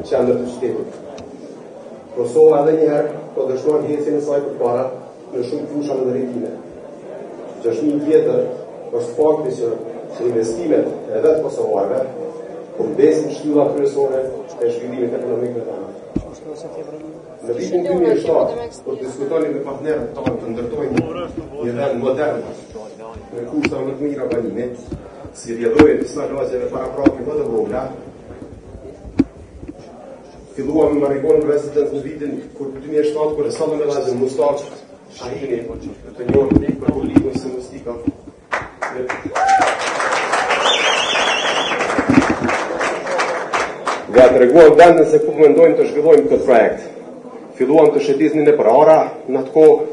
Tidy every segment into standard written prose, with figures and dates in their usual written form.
qendër të qytetit. Kosova edhe njëherë po dëshmon hecjen e saj përpara në shumë fusha dhe drejtime. Gjashtë tjetër është fakti që investimet e vetë kosovarëve përmbesin shtylla kryesore e zhvillimit ekonomik të tonë. Në vitin 2007, kur diskutoni me partnerët tonë të ndërtojnë një vend modern me kushte më të mira banimi, si rjedhoi disa lagjeve paraprake më të vogla, filluam me Marigona Tower në vitin 2007 kur e sollëm me lagjën Mustaq Shahini, të njohur për politikën si Mustika. Dhe të reguam vendin se ku mendojmë të zhvillojmë këtë projekt. Filluam të shëtitnin e për ara në atë kohë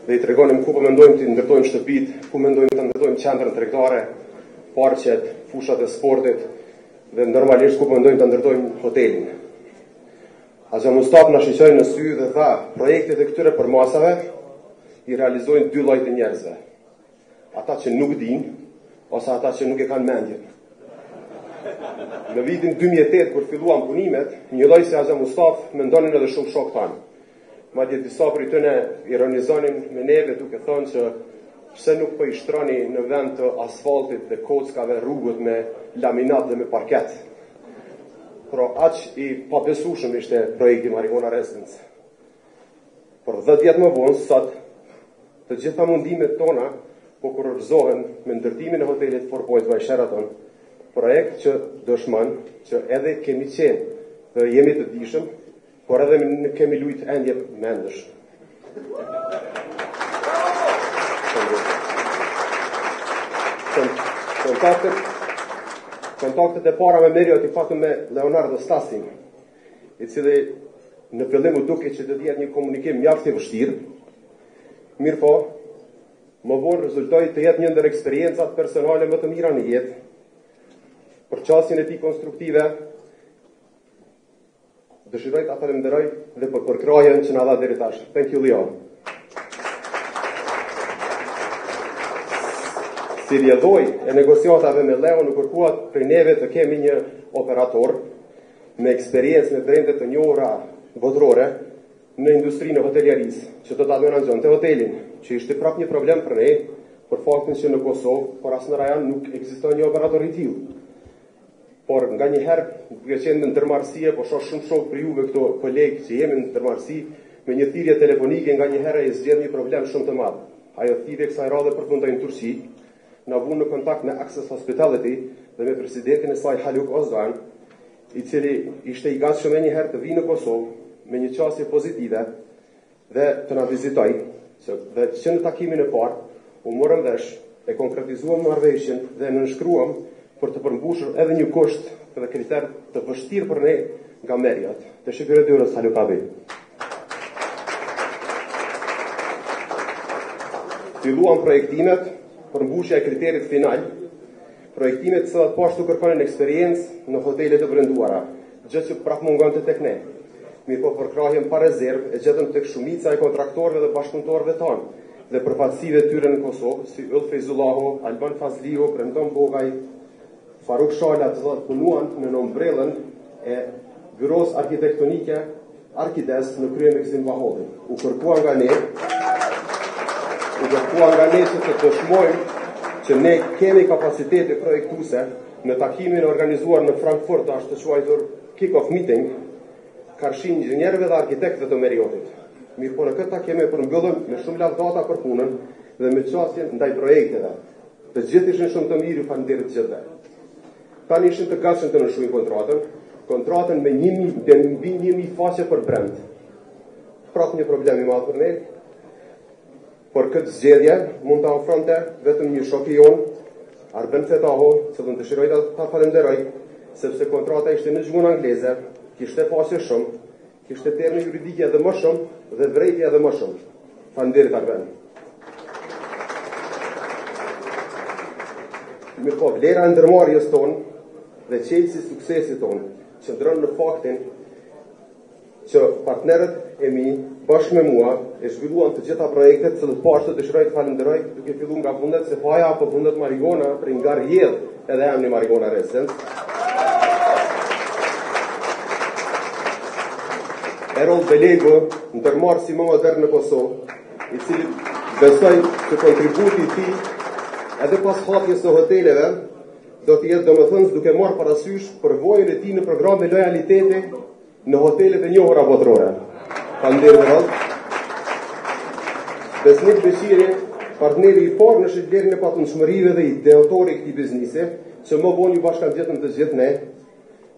dhe i të regonim ku mendojmë të ndërtojmë shtëpit, ku mendojmë të ndërtojmë qendrën tregtare, parqet, fushat e sportit dhe normalisht ku mendojmë të ndërtojmë hotelin. Agja Mustaf në shiqoj në sy dhe tha, projektet e këtyre përmasave i realizojnë dy lloj të njerëzve. Ata që nuk dinë, ose ata që nuk e kanë mendjen. Në vitin 2008, kur filluam punimet, një lloj si Agja Mustaf mendonin edhe shumë shok tanë. Madje disa prej tyre ironizonin me neve duke thënë që pse nuk po i shtroni në vend të asfaltit dhe kockave rrugët me laminat dhe me parket. Por aq i pabesueshëm ishte projekti Marigona Residence. Por 10 vjet më vonë, sot të gjitha mundimet tona po kurorzohen me ndërtimin e hotelit Four Points by Sheraton, projekt që dëshmon që edhe kemi qenë dhe jemi të dijshëm, por edhe ne kemi lujt endje mendësh. Kontaktet e para me Marriott i patëm me Leonardo Stasin, i cili në fillim u duke që të jetë një komunikim mjaft i vështirë, mirë po, më vonë rezultoi të jetë një ndër eksperiencat personale më të mira në jetë, për qasjen e tij konstruktive, dëshiroj ta falenderoj dhe për përkrajen që na dha deri tash. Thank you, Leo. Si rjedhoj e negociatave me Leo në kërkuat për neve të kemi një operator me eksperiencë në brende të njohura botërore në industrinë e hotelierisë, që do ta menaxhonte hotelin, që ishte prap një problem për ne, për faktin që në Kosovë, por as në rajon nuk ekziston një operator i tillë. Por nga një herë, duke qenë në ndërmarrësie, po shoh shumë shok për juve këto kolegë që jemi në ndërmarrësi, me një thirrje telefonike nga një herë e zgjedh një problem shumë të madh. Ajo thirrje kësaj radhe përfundoi në Turqi, na vënë në kontakt me Access Hospitality dhe me presidentin e saj Haluk Ozdan, i cili ishte i gatshëm një herë të vinë në Kosovë me një qasje pozitive dhe të na vizitoj, dhe që në takimin e parë u morëm vesh, e konkretizuam marrëveshjen dhe nënshkruam për të përmbushur edhe një kusht dhe kriter të vështirë për ne nga Marriott. Teşekkür ediyoruz Haluk abi. Filluam projektimet, përmbushja e kriterit final, projektimet që po ashtu kërkonin eksperiencë në hotelet të brenduara, gjë që prap mungonte tek ne. Mirë po përkrahjem pa rezervë e gjetëm tek shumica e kontraktorëve dhe bashkëpunëtorëve tonë dhe përfaqësive tyre në Kosovë, si Yll Fejzullahu, Alban Fazliu, Brendon Bogaj, Faruk Shala, të thotë punuan në ombrellën e byros arkitektonike Arkides në krye me Gzim Vahodin. U kërkua nga ne që të dëshmojmë që ne kemi kapacitete projektuese. Në takimin organizuar në Frankfurt, ashtë të quajtur kick-off meeting, karshi inxhinierëve dhe arkitektëve të Marriottit. Mirë po në këtë takim e përmbyllëm me shumë lavdata për punën dhe me qasjen ndaj projekteve. Të gjithë ishin shumë të mirë, ju falenderoj të gjithëve. Tani ishin të gatshëm të nënshkruajnë kontratën me 1.000 faqe për brend. Prap një problem i madh për ne, por këtë zgjedhje mund ta ofronte vetëm një shok i jon, Arben Fetaho, që dëshiroj ta falenderoj, sepse kontrata ishte në gjuhën angleze, kishte faqe shumë, kishte terme juridike edhe më shumë dhe drejtje edhe më shumë. Faleminderit Arben. Mirë po, vlera e ndërmarrjes tonë dhe qelësi suksesit tonë qëndron në faktin që partnerët e mi bashkë me mua e zhvilluan të gjitha projektet që po ashtu dëshiroj të falenderoj duke filluar nga fundet se paja apo fundet Marigona për nga rrjedh edhe emri Marigona Residence. Erol Belego, ndërmarrësi më modern në Kosovë, I cili besoj se kontributi I tij edhe pas hapjes së hoteleve do të jetë domethënë duke marrë parasysh përvojën e tij në programe lojaliteti në hotelet e njohura botërore. Faleminderit. Besnik Beshiri, partneri I parë në shitblerjen e patundshmërive dhe ideatori I këtij biznesi, që më vonë ju bashkangjetëm të gjithë ne,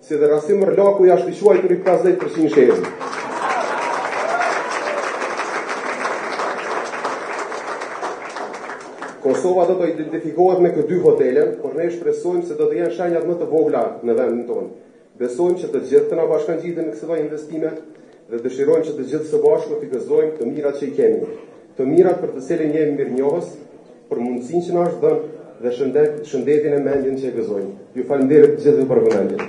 si dhe Rasim Rlaku ja shkëlqytur I 50% shërin. Kosova do të identifikohet me këto dy hotele, por ne shpresojmë se do të jenë shenjat më të vogla në vendin tonë. Besojmë që të gjithë të na bashkangjiten në këtë lloj investime dhe dëshirojmë që të gjithë së bashku të gëzojmë të mirat që I kemi. Të mirat për të cilin jemi mirënjohës, për mundësinë që na është dhënë dhe shëndetin e mendjen që e gëzojmë. Ju falenderoj të gjithëve për vëmendjen.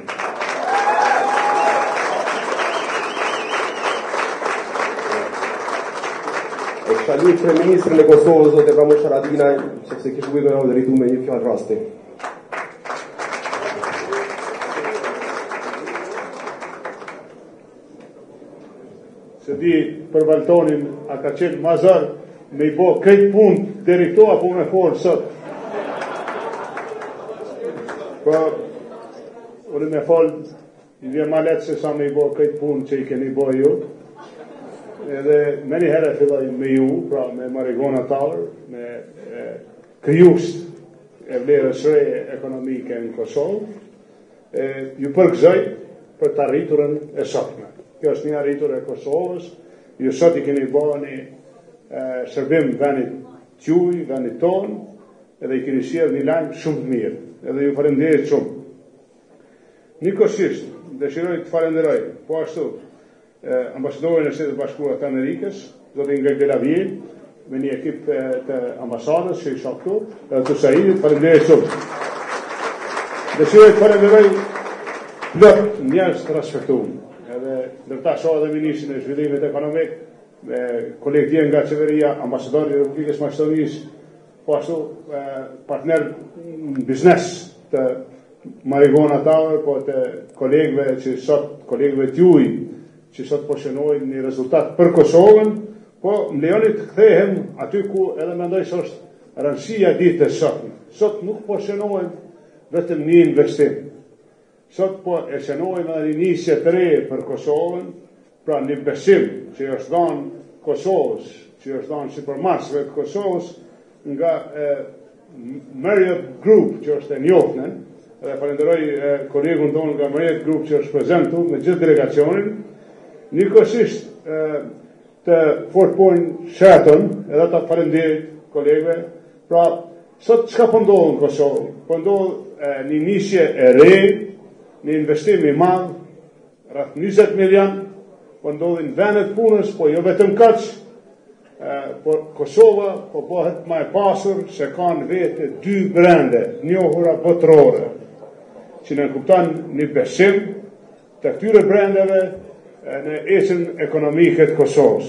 Salut Kryeministrin e Kosovës, zotë Ramon Haradinaj, sepse kishte ujë me drejtu me një fjalë rasti. Se di për Valtonin, a ka qenë mazar me I bo këtë punë deri këto apo me folë sot. Po, unë me folë, I vjen ma letë se sa me I bo këtë punë që I keni bo ju. Edhe me një herë filloj me ju, pra me Marigona Tower, me kryust e vlerës reje ekonomike në Kosovë, ju përgëzoj për të arriturën e sotme. Kjo është një arritur e Kosovës, ju sot I keni bërë një shërbim vendit tuaj, vendit tonë, edhe I keni sjellë një lajm shumë të mirë, edhe ju falenderoj shumë. Njëkohësisht, dëshiroj të falenderoj, po ashtu, ambasadorin e Shtetit Bashkuar të Amerikës, zotin Greg Delavie, me një ekip të ambasadës që isha këtu, të Saidit, falenderoj shumë. Dëshiroj të falenderoj plot njerëz të respektuar. Edhe ndërta shoh edhe ministrin e zhvillimit ekonomik, me kolegë tjerë nga qeveria, ambasadori I Republikës Maqedonisë, po ashtu partner në biznes të Marigona Tower, po të kolegëve që sot kolegëve tuaj që sot po shënojnë një rezultat për Kosovën, po më lejoni të kthehem aty ku edhe mendoj se është rëndësia ditës sot. Sot nuk po shënojnë vetëm një investim. Sot po e shënojnë edhe një nisje të re për Kosovën, pra një besim që është dhënë Kosovës, që është dhënë sipërmarrësve të Kosovës nga Marriott Group, që është e njohur, dhe falenderoj kolegun tonë nga Marriott Group që është prezentu me gjithë delegacionin. Njëkohësisht të Fort Point Sheraton, edhe ta falenderit kolegëve. Pra, sot çka po ndodh në Kosovë? Po ndodh një nisje e re, një investim I madh, rreth 20 milion, po ndodhin vendet punës, po jo vetëm kaq, po Kosova po bëhet më e pasur se kanë vetë 2 brende njohura botërore, që ne kupton një besim të këtyre brendeve në ecën ekonomike të Kosovës.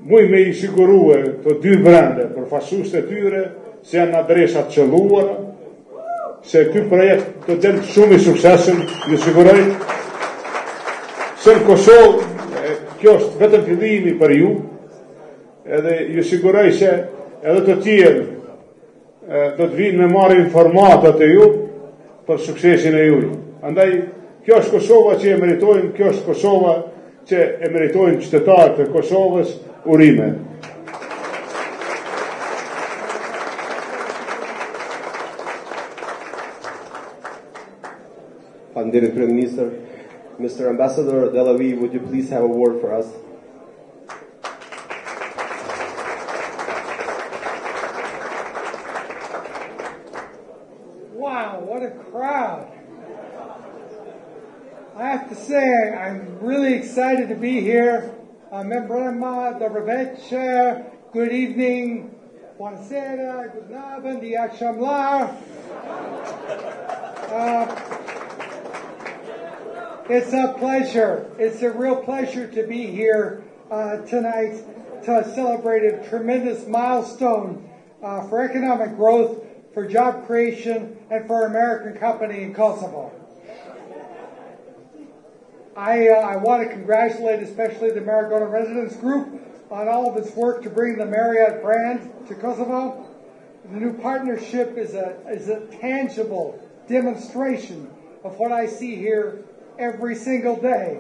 Muj me I sigurue të 2 brende për fasues të tyre se janë adresat qëlluara, se ky projekt do të jetë shumë I suksesshëm, ju siguroj se në Kosovë kjo është vetëm fillimi për ju, edhe ju siguroj se edhe të tjerë do të vinë me marrë informatat e ju për suksesin e juaj. Andaj kjo është Kosova që e meritojnë, kjo është Kosova që e meritojnë qytetarët e Kosovës, urime. Faleminderit Kryeministër. Mr. Ambassador Delavie, would you please have a word for us? Wow, what a crowd. I have to say, I'm really excited to be here. Marrëveshje, good evening, buonasera, good avond, iyi akşamlar. It's a pleasure. It's a real pleasure to be here tonight to celebrate a tremendous milestone for economic growth, for job creation, and for American company in Kosovo. I want to congratulate especially the Marigona Residence Group on all of its work to bring the Marriott brand to Kosovo. The new partnership is a tangible demonstration of what I see here every single day,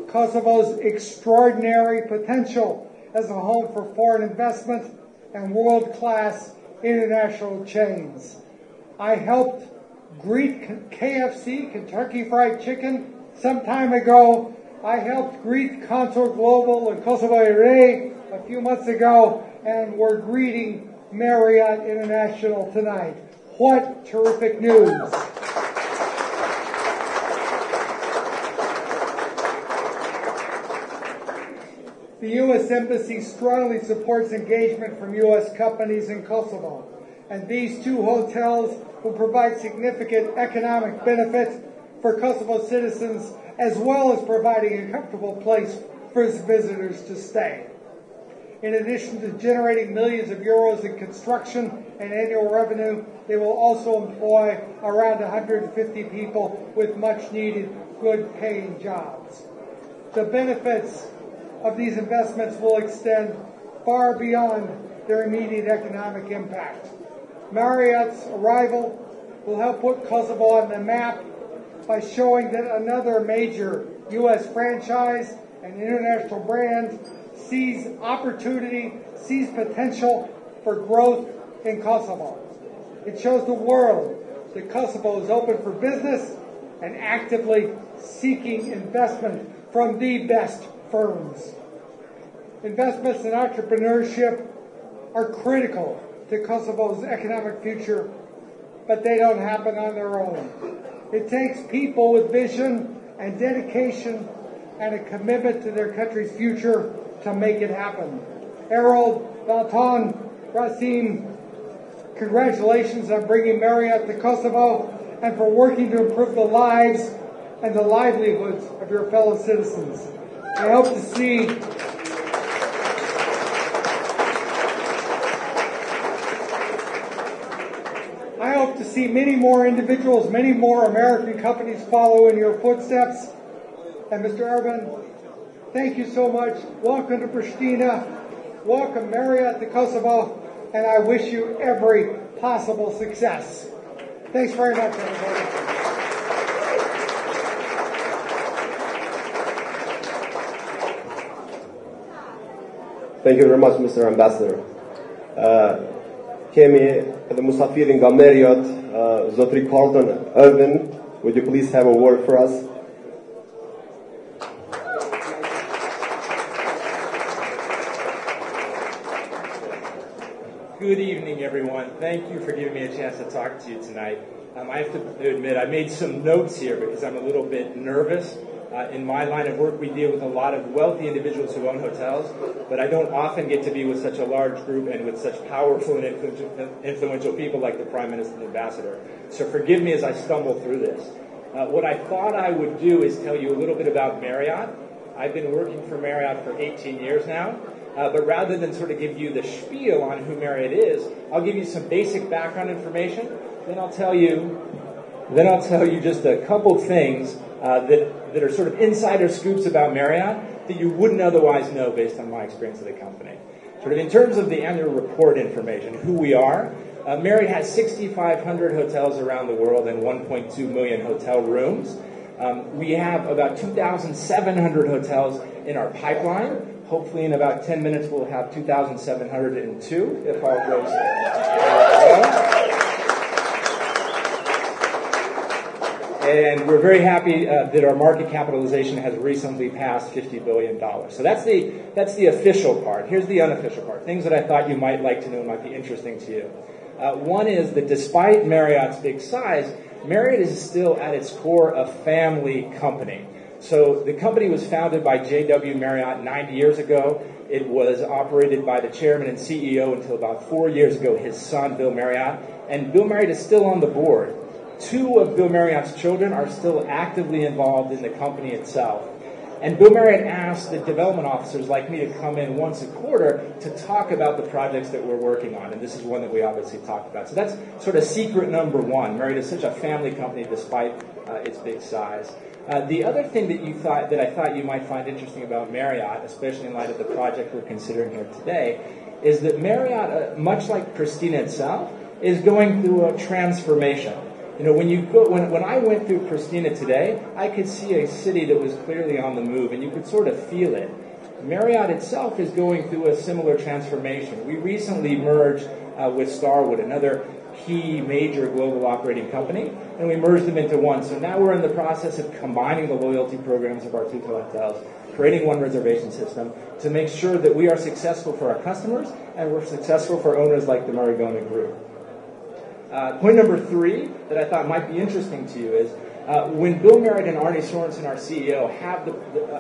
Kosovo's extraordinary potential as a home for foreign investment and world-class international chains. I helped greet KFC, Kentucky Fried Chicken, some time ago. I helped greet Contour Global and KosovaPress a few months ago, and we're greeting Marriott International tonight. What terrific news! The U.S. Embassy strongly supports engagement from U.S. companies in Kosovo, and these two hotels will provide significant economic benefit for Kosovo citizens, as well as providing a comfortable place for its visitors to stay. In addition to generating millions of euros in construction and annual revenue, they will also employ around 150 people with much-needed, good-paying jobs. The benefits of these investments will extend far beyond their immediate economic impact. Marriott's arrival will help put Kosovo on the map by showing that another major U.S. franchise and international brand sees opportunity, sees potential for growth in Kosovo. It shows the world that Kosovo is open for business and actively seeking investment from the best firms. Investments in entrepreneurship are critical to Kosovo's economic future, but they don't happen on their own. It takes people with vision and dedication and a commitment to their country's future to make it happen. Errol, Balton, Rasim, congratulations on bringing Marriott to Kosovo and for working to improve the lives and the livelihoods of your fellow citizens. I hope to see many more individuals, many more American companies follow in your footsteps. And Mr. Ervin, thank you so much. Welcome to Pristina. Welcome Marriott to Kosovo. And I wish you every possible success. Thanks very much, everybody. Thank you very much, Mr. Ambassador. Kemi edhe musafirin nga Marriott, Zotri Carlton Irvin. Would you please have a word for us? Good evening, everyone. Thank you for giving me a chance to talk to you tonight. I have to admit, I made some notes here because I'm a little bit nervous. In my line of work, we deal with a lot of wealthy individuals who own hotels, but I don't often get to be with such a large group and with such powerful and influential people like the Prime Minister and the Ambassador. So forgive me as I stumble through this. What I thought I would do is tell you a little bit about Marriott. I've been working for Marriott for 18 years now, but rather than sort of give you the spiel on who Marriott is, I'll give you some basic background information, then I'll tell you just a couple things that are sort of insider scoops about Marriott that you wouldn't otherwise know based on my experience of the company. Sort of in terms of the annual report information, who we are, Marriott has 6,500 hotels around the world and 1.2 million hotel rooms. We have about 2,700 hotels in our pipeline. Hopefully in about 10 minutes we'll have 2,702 if all goes well. And we're very happy that our market capitalization has recently passed $50 billion. So that's the official part. Here's the unofficial part, things that I thought you might like to know and might be interesting to you. One is that despite Marriott's big size, Marriott is still at its core a family company. So the company was founded by J.W. Marriott 90 years ago. It was operated by the chairman and CEO until about 4 years ago, his son, Bill Marriott. And Bill Marriott is still on the board. 2 of Bill Marriott's children are still actively involved in the company itself. And Bill Marriott asked the development officers like me to come in once a quarter to talk about the projects that we're working on. And this is one that we obviously talked about. So that's sort of secret number one. Marriott is such a family company despite its big size. The other thing that I thought you might find interesting about Marriott, especially in light of the project we're considering here today, is that Marriott, much like Pristina itself, is going through a transformation. You know, when I went through Pristina today, I could see a city that was clearly on the move, and you could sort of feel it. Marriott itself is going through a similar transformation. We recently merged with Starwood, another key major global operating company, and we merged them into one. So now we're in the process of combining the loyalty programs of our two hotels, creating one reservation system to make sure that we are successful for our customers and we're successful for owners like the Marigona Group. Point number 3 that I thought might be interesting to you is when Bill Merritt and Arne Sorensen, our CEO,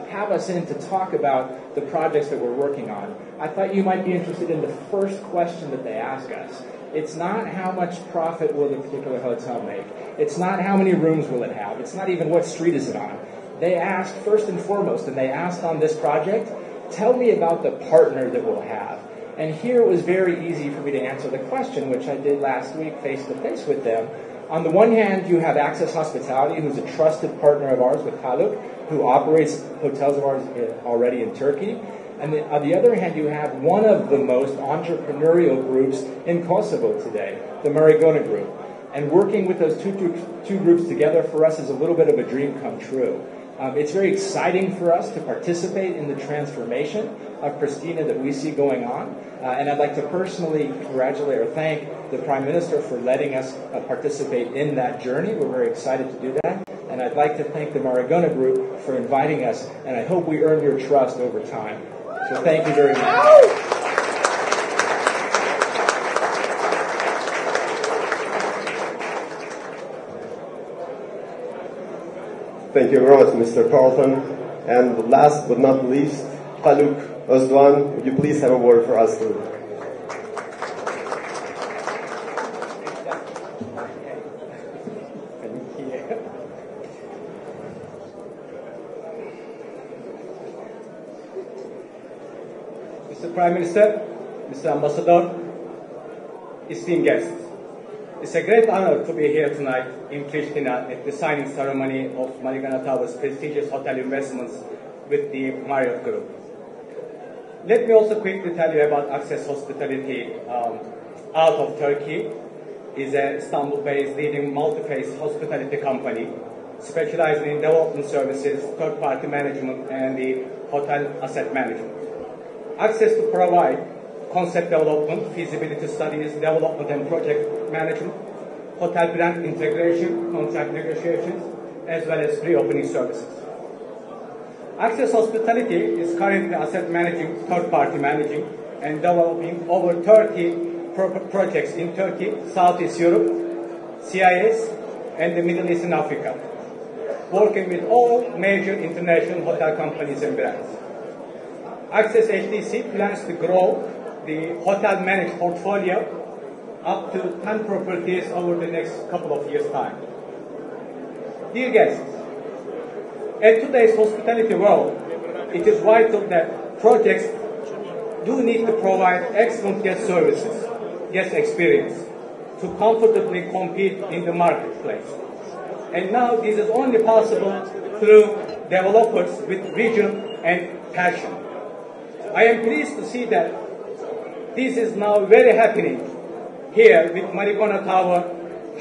have us in to talk about the projects that we're working on, I thought you might be interested in the first question that they ask us. It's not how much profit will the particular hotel make. It's not how many rooms will it have. It's not even what street is it on. They ask first and foremost, and they asked on this project, tell me about the partner that we'll have. And here it was very easy for me to answer the question, which I did last week face-to-face with them. On the one hand, you have Access Hospitality, who's a trusted partner of ours with Haluk, who operates hotels of ours already in Turkey. And on the other hand, you have one of the most entrepreneurial groups in Kosovo today, the Marigona Group. And working with those two groups together for us is a little bit of a dream come true. It's very exciting for us to participate in the transformation of Pristina that we see going on. And I'd like to personally congratulate or thank the Prime Minister for letting us participate in that journey. We're very excited to do that. And I'd like to thank the Marigona Group for inviting us. And I hope we earn your trust over time. So thank you very much. Thank you very much, Mr. Carlton. And last but not least, Haluk Özdoğan, would you please have a word for us, too? Mr. Prime Minister, Mr. Ambassador, esteemed guests, it's a great honor to be here tonight in Pristina at the signing ceremony of Marigona Tower's prestigious hotel investments with the Marriott Group. Let me also quickly tell you about Access Hospitality out of Turkey. Is a Istanbul-based leading multi-phase hospitality company specializing in development services, third-party management, and the hotel asset management. Access to provide concept development, feasibility studies, development and project management, hotel brand integration, contract negotiations, as well as pre-opening services. Access Hospitality is currently asset managing, third-party managing, and developing over 30 projects in Turkey, Southeast Europe, CIS, and the Middle East and Africa, working with all major international hotel companies and brands. Access HTC plans to grow the hotel managed portfolio up to 10 properties over the next couple of years' time. Dear guests, in today's hospitality world, it is vital that projects do need to provide excellent guest services, guest experience, to comfortably compete in the marketplace. And now this is only possible through developers with vision and passion. I am pleased to see that this is now very happening here with Marigona Tower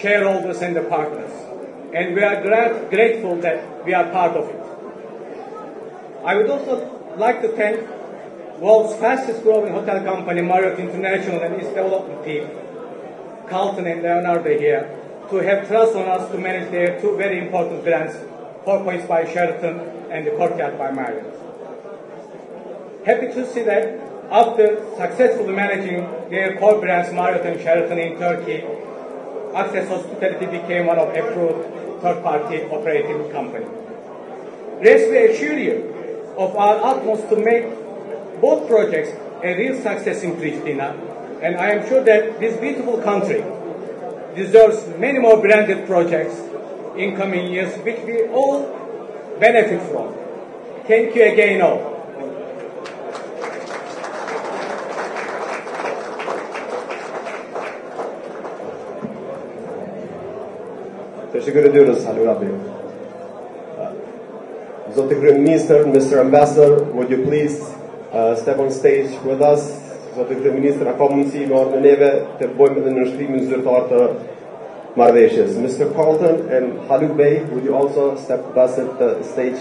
shareholders and the partners. And we are grateful that we are part of it. I would also like to thank world's fastest growing hotel company, Marriott International, and its development team, Carlton and Leonardo here, to have trust on us to manage their two very important brands, 4 Points by Sheraton and the Courtyard by Marriott. Happy to see that after successfully managing their core brands, Marriott and Sheraton in Turkey, Access Hospitality became one of approved third-party operating company. Rest we assure you of our utmost to make both projects a real success in Pristina, and I am sure that this beautiful country deserves many more branded projects in coming years, which we all benefit from. Thank you again all. Teşekkür ediyoruz Haluk abi. Zoti Kryeministër, Mr. Ambassador, would you please step on stage with us? Zoti Kryeministër, a ka mundësi me ardhur me neve të bëjmë edhe nënshtrimin zyrtar të marrëveshjes. Mr. Carlton and Haluk Bey, would you also step with us at the stage?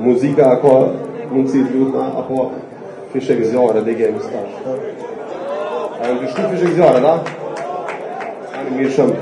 Muzika ka mundësi të lutna, apo fishek zjarë dhe gemi stash. A në kështu fishek zjarë, da? A në mirë shumë.